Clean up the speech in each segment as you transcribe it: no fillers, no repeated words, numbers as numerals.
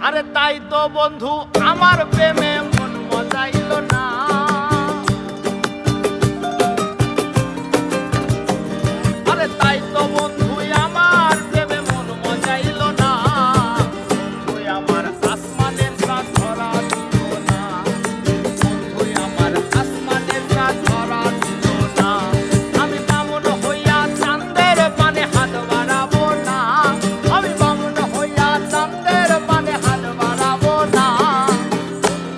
আরে তাই তো বন্ধু আমার প্রেমে মন মজাইল না। আরে তাই তো বন্ধু আমার প্রেমে মন মজাইল না। তুই আমার আসমানের চাঁদ ধরা দিল না। তুই আমার আসমানের চাঁদ ধরা দিল না। আমি বামুন হইয়া চাঁদের পানে হাত বাড়াবো না। আমি বামুন হইয়া চাঁদের পানে হাত বাড়াবো না।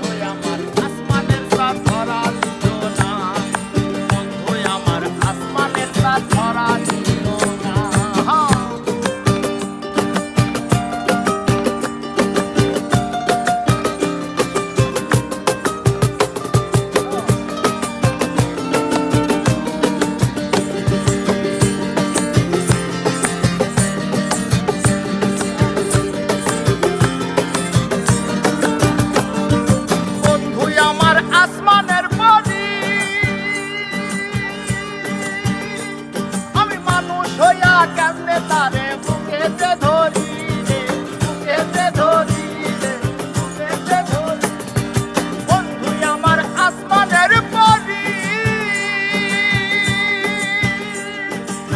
তুই আমার আসমানের চাঁদ ধরা দিল না। তুই আমার আসমানের চাঁদ ধরা দিল না। বন্ধু আমার আসমানের পরি, আমি মানুষ হইয়া কেমনে তারে বুকেতে ধরি রে, বুকেতে ধরি রে, বুকেতে ধরি। বন্ধু আমার আসমানের পরি,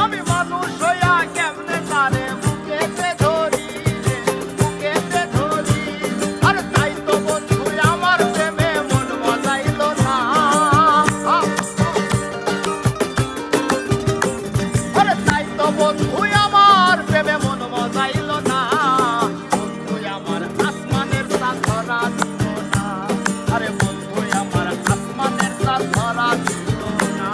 আমি মানুষ হইয়া কেমনে তারে বুকেতে ধরি রে, বুকেতে ধরি। আরে তাই তো বন্ধু আমার প্রেমে মন মজাইল না। আরে তাই তো বন্ধু আমার প্রেমে মন মজাইল না। বন্ধু আমার আসমানের চাঁদ ধরা দিল না। আরে বন্ধু আমার আসমানের চাঁদ ধরা দিল না।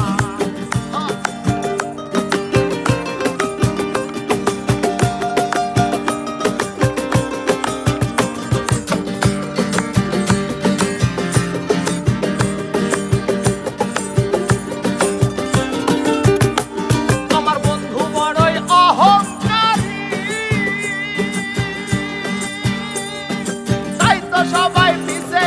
আমার বন্ধু বড়ই অহংকারী, তাই তো সবাই পিছে